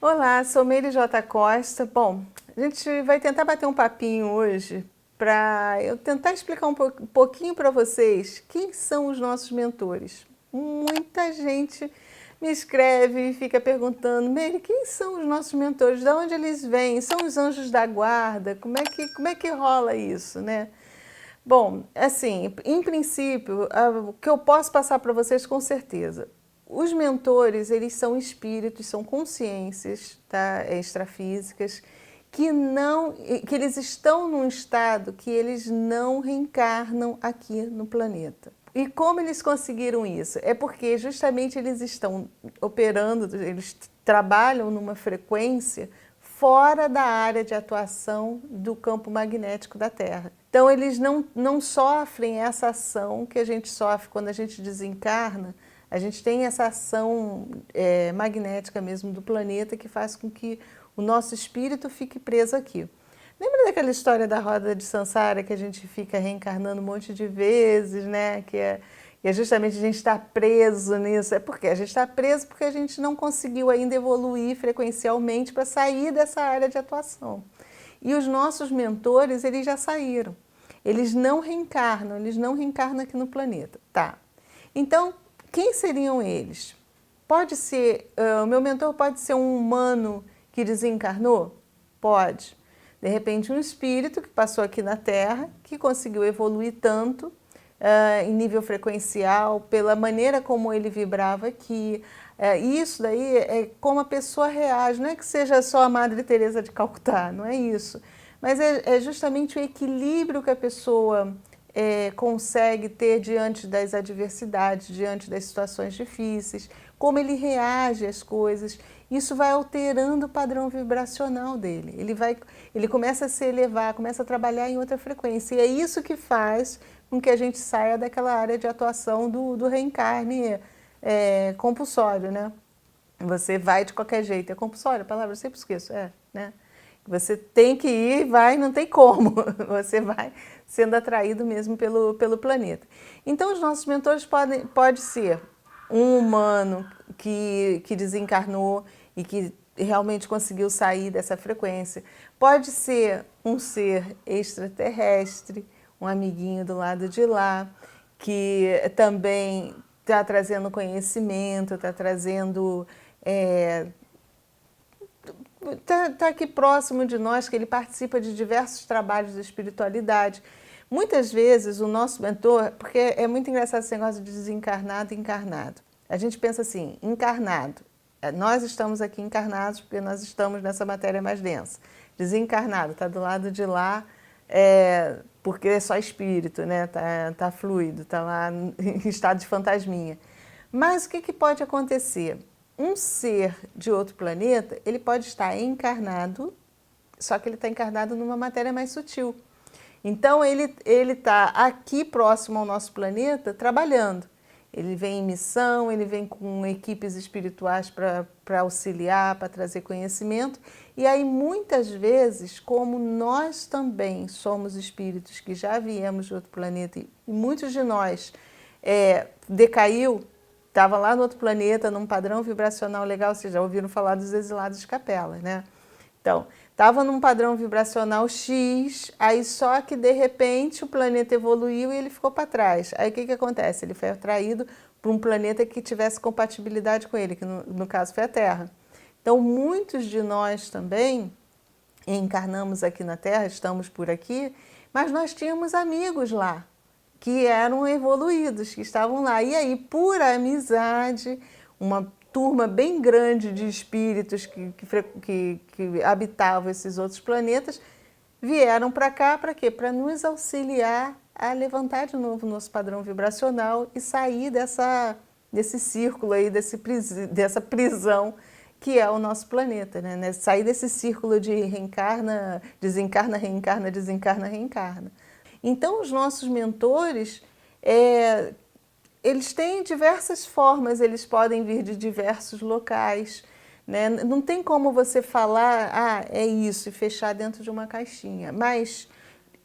Olá, sou Meire J. Costa. Bom, a gente vai tentar bater um papinho hoje para eu tentar explicar um pouquinho para vocês quem são os nossos mentores. Muita gente me escreve e fica perguntando: Meire, quem são os nossos mentores? De onde eles vêm? São os anjos da guarda? Como é que rola isso, né? Bom, assim, em princípio, o que eu posso passar para vocês com certeza, os mentores, eles são espíritos, são consciências, tá, extrafísicas, que eles estão num estado que eles não reencarnam aqui no planeta. E como eles conseguiram isso? É porque justamente eles estão operando, eles trabalham numa frequência fora da área de atuação do campo magnético da Terra. Então eles não sofrem essa ação que a gente sofre quando a gente desencarna. A gente tem essa ação magnética mesmo do planeta que faz com que o nosso espírito fique preso aqui. Lembra daquela história da roda de Sansara que a gente fica reencarnando um monte de vezes, né? Que é justamente a gente está preso nisso. É porque a gente está preso porque a gente não conseguiu ainda evoluir frequencialmente para sair dessa área de atuação. E os nossos mentores, eles já saíram. Eles não reencarnam aqui no planeta. Tá. Então, quem seriam eles? Pode ser, o meu mentor pode ser um humano que desencarnou? Pode. De repente, um espírito que passou aqui na Terra, que conseguiu evoluir tanto em nível frequencial, pela maneira como ele vibrava aqui. Isso daí é como a pessoa reage, não é que seja só a Madre Teresa de Calcutá, não é isso. Mas é justamente o equilíbrio que a pessoa consegue ter diante das adversidades, diante das situações difíceis, como ele reage às coisas. Isso vai alterando o padrão vibracional dele. Ele começa a se elevar, começa a trabalhar em outra frequência. E é isso que faz com que a gente saia daquela área de atuação do reencarne compulsório, né? Você vai de qualquer jeito. É compulsório a palavra? Eu sempre esqueço. Né? Você tem que ir, vai, não tem como. Você vai sendo atraído mesmo pelo planeta. Então, os nossos mentores pode ser um humano que desencarnou e que realmente conseguiu sair dessa frequência. Pode ser um ser extraterrestre, um amiguinho do lado de lá, que também está trazendo conhecimento, está trazendo... Está aqui próximo de nós, que ele participa de diversos trabalhos de espiritualidade. Muitas vezes o nosso mentor, porque é muito engraçado esse negócio de desencarnado e encarnado. A gente pensa assim, encarnado, nós estamos aqui encarnados porque nós estamos nessa matéria mais densa. Desencarnado, está do lado de lá, porque é só espírito, né? Tá fluido, está lá em estado de fantasminha. Mas o que pode acontecer? Um ser de outro planeta, ele pode estar encarnado, só que ele está encarnado numa matéria mais sutil. Então, ele está aqui próximo ao nosso planeta trabalhando. Ele vem em missão, ele vem com equipes espirituais para auxiliar, para trazer conhecimento. E aí, muitas vezes, como nós também somos espíritos que já viemos de outro planeta e muitos de nós decaiu, estava lá no outro planeta, num padrão vibracional legal, vocês já ouviram falar dos exilados de Capela, né? Então, estava num padrão vibracional X, aí só que de repente o planeta evoluiu e ele ficou para trás. Aí o que acontece? Ele foi atraído para um planeta que tivesse compatibilidade com ele, que no caso foi a Terra. Então, muitos de nós também encarnamos aqui na Terra, estamos por aqui, mas nós tínhamos amigos lá, que eram evoluídos, que estavam lá. E aí, por amizade, uma turma bem grande de espíritos que habitavam esses outros planetas, vieram para cá, para quê? Para nos auxiliar a levantar de novo o nosso padrão vibracional e sair desse círculo aí, dessa prisão que é o nosso planeta, né? Sair desse círculo de reencarna, desencarna, reencarna, desencarna, reencarna. Então, os nossos mentores, eles têm diversas formas, eles podem vir de diversos locais, né? Não tem como você falar, é isso, e fechar dentro de uma caixinha. Mas,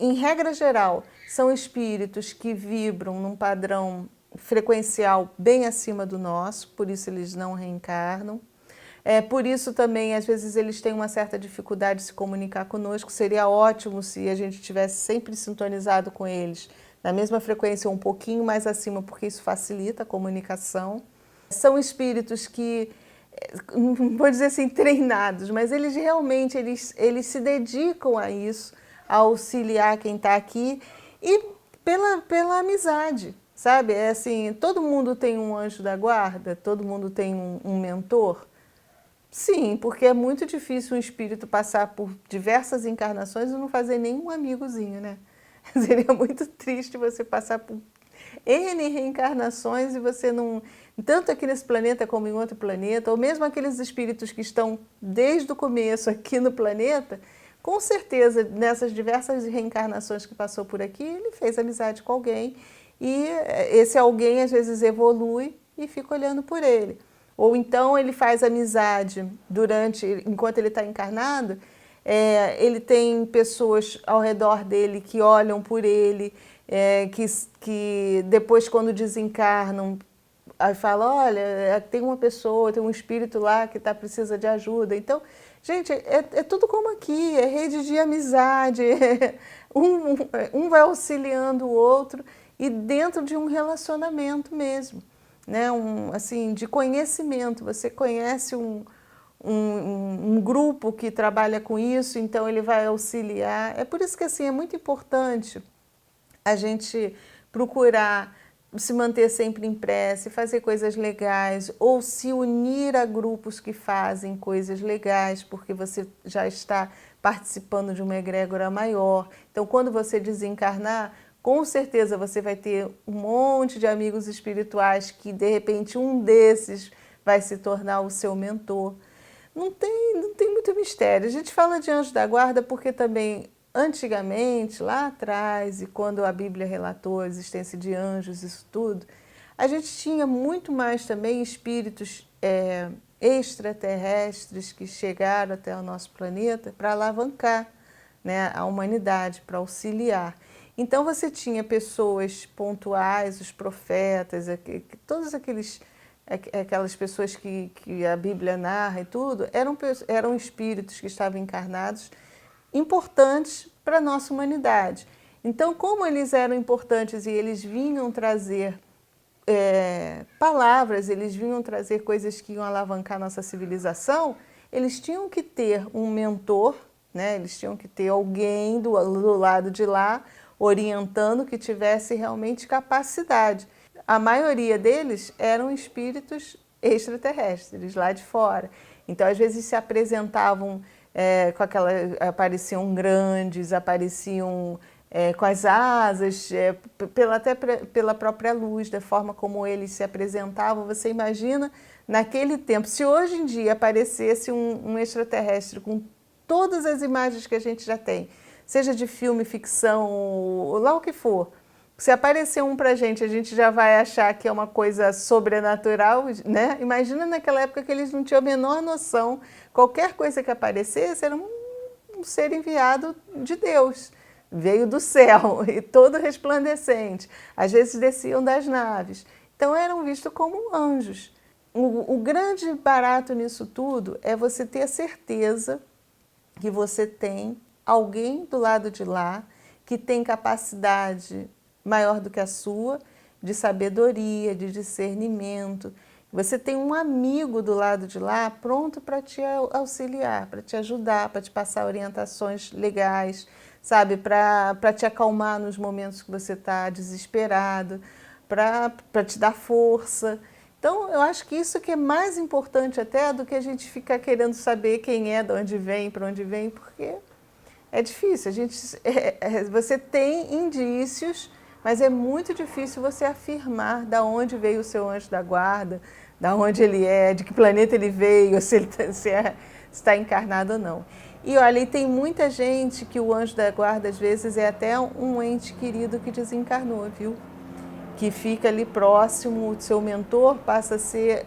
em regra geral, são espíritos que vibram num padrão frequencial bem acima do nosso, por isso eles não reencarnam. Por isso também, às vezes, eles têm uma certa dificuldade de se comunicar conosco. Seria ótimo se a gente estivesse sempre sintonizado com eles, na mesma frequência ou um pouquinho mais acima, porque isso facilita a comunicação. São espíritos que, não vou dizer assim, treinados, mas eles realmente eles se dedicam a isso, a auxiliar quem está aqui e pela amizade, sabe? É assim, todo mundo tem um anjo da guarda, todo mundo tem um mentor. Sim, porque é muito difícil um espírito passar por diversas encarnações e não fazer nenhum amigozinho, né? Seria muito triste você passar por N reencarnações e você não... Tanto aqui nesse planeta como em outro planeta, ou mesmo aqueles espíritos que estão desde o começo aqui no planeta, com certeza, nessas diversas reencarnações que passou por aqui, ele fez amizade com alguém e esse alguém às vezes evolui e fica olhando por ele. Ou então ele faz amizade enquanto ele está encarnado, ele tem pessoas ao redor dele que olham por ele, que depois quando desencarnam, aí fala, olha, tem uma pessoa, tem um espírito lá que precisa de ajuda. Então, gente, é tudo como aqui, é rede de amizade, um vai auxiliando o outro e dentro de um relacionamento mesmo. Né, assim, de conhecimento, você conhece um grupo que trabalha com isso, então ele vai auxiliar. É por isso que assim, é muito importante a gente procurar se manter sempre em prece, fazer coisas legais, ou se unir a grupos que fazem coisas legais, porque você já está participando de uma egrégora maior. Então, quando você desencarnar, com certeza você vai ter um monte de amigos espirituais que, de repente, um desses vai se tornar o seu mentor. Não tem muito mistério. A gente fala de anjo da guarda porque também, antigamente, lá atrás, e quando a Bíblia relatou a existência de anjos, isso tudo, a gente tinha muito mais também espíritos extraterrestres que chegaram até o nosso planeta para alavancar, né, a humanidade, para auxiliar. Então você tinha pessoas pontuais, os profetas, todas aquelas pessoas que a Bíblia narra e tudo, eram espíritos que estavam encarnados, importantes para a nossa humanidade. Então, como eles eram importantes e eles vinham trazer palavras, eles vinham trazer coisas que iam alavancar nossa civilização, eles tinham que ter um mentor, né? Eles tinham que ter alguém do lado de lá, orientando, que tivesse realmente capacidade. A maioria deles eram espíritos extraterrestres, lá de fora. Então, às vezes, se apresentavam apareciam grandes, apareciam com as asas, até pela própria luz, da forma como eles se apresentavam. Você imagina, naquele tempo, se hoje em dia aparecesse um extraterrestre com todas as imagens que a gente já tem, seja de filme, ficção, lá o que for, se aparecer um pra gente, a gente já vai achar que é uma coisa sobrenatural, né? Imagina naquela época que eles não tinham a menor noção, qualquer coisa que aparecesse era um ser enviado de Deus, veio do céu e todo resplandecente, às vezes desciam das naves, então eram vistos como anjos. O grande barato nisso tudo é você ter a certeza que você tem alguém do lado de lá que tem capacidade maior do que a sua, de sabedoria, de discernimento. Você tem um amigo do lado de lá pronto para te auxiliar, para te ajudar, para te passar orientações legais, sabe? Para te acalmar nos momentos que você está desesperado, para te dar força. Então, eu acho que isso que é mais importante até do que a gente ficar querendo saber quem é, de onde vem, para onde vem, porque é difícil. Você tem indícios, mas é muito difícil você afirmar de onde veio o seu anjo da guarda, de onde ele é, de que planeta ele veio, se ele está encarnado ou não. E olha, e tem muita gente que o anjo da guarda, às vezes, é até um ente querido que desencarnou, viu? Que fica ali próximo, o seu mentor passa a ser,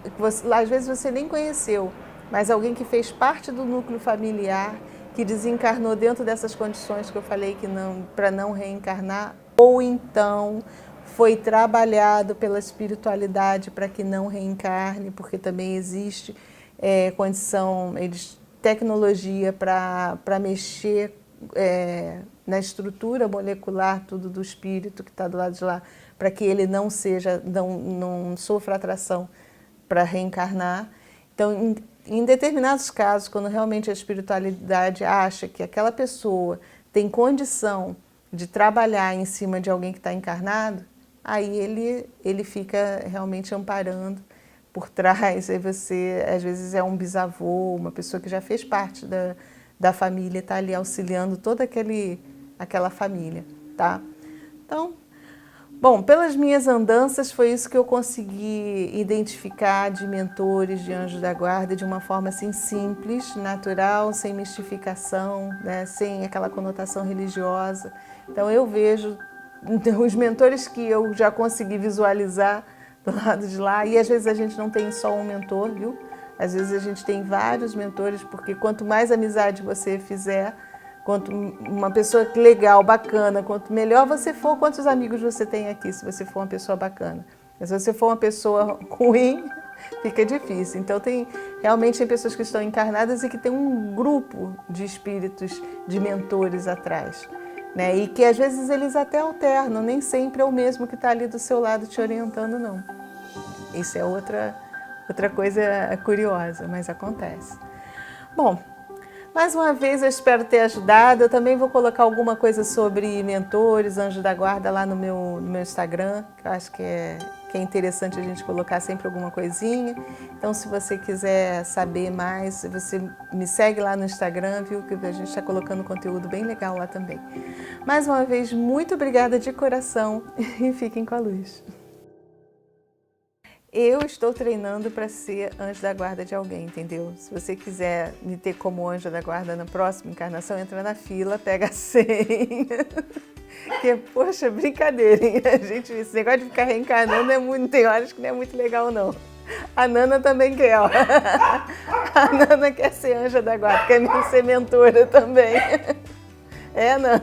às vezes você nem conheceu, mas alguém que fez parte do núcleo familiar, que desencarnou dentro dessas condições que eu falei que para não reencarnar, ou então foi trabalhado pela espiritualidade para que não reencarne, porque também existe. condição, tecnologia para mexer na estrutura molecular tudo do espírito que está do lado de lá, para que ele não sofra atração para reencarnar. Então, em determinados casos, quando realmente a espiritualidade acha que aquela pessoa tem condição de trabalhar em cima de alguém que está encarnado, aí ele fica realmente amparando por trás. Aí você, às vezes, é um bisavô, uma pessoa que já fez parte da família, está ali auxiliando toda aquela família, tá? Então, bom, pelas minhas andanças foi isso que eu consegui identificar de mentores, de anjos da guarda, de uma forma assim simples, natural, sem mistificação, né? Sem aquela conotação religiosa. Então eu vejo os mentores que eu já consegui visualizar do lado de lá, e às vezes a gente não tem só um mentor, viu? Às vezes a gente tem vários mentores, porque quanto mais amizade você fizer, quanto uma pessoa legal, bacana, quanto melhor você for, quantos amigos você tem aqui, se você for uma pessoa bacana. Mas se você for uma pessoa ruim, fica difícil. Então realmente tem pessoas que estão encarnadas e que tem um grupo de espíritos, de mentores atrás, né? E que às vezes eles até alternam, nem sempre é o mesmo que está ali do seu lado te orientando, não. Isso é outra coisa curiosa, mas acontece. Bom, mais uma vez eu espero ter ajudado. Eu também vou colocar alguma coisa sobre mentores, anjos da guarda lá no meu Instagram, que eu acho que é interessante a gente colocar sempre alguma coisinha. Então, se você quiser saber mais, você me segue lá no Instagram, viu? Que a gente está colocando conteúdo bem legal lá também. Mais uma vez, muito obrigada de coração e fiquem com a luz. Eu estou treinando para ser anjo da guarda de alguém, entendeu? Se você quiser me ter como anjo da guarda na próxima encarnação, entra na fila, pega a senha. Que, poxa, brincadeira, hein? Esse negócio de ficar reencarnando tem horas que não é muito legal, não. A Nana também quer, ó. A Nana quer ser anja da guarda, quer ser mentora também. É, Nana?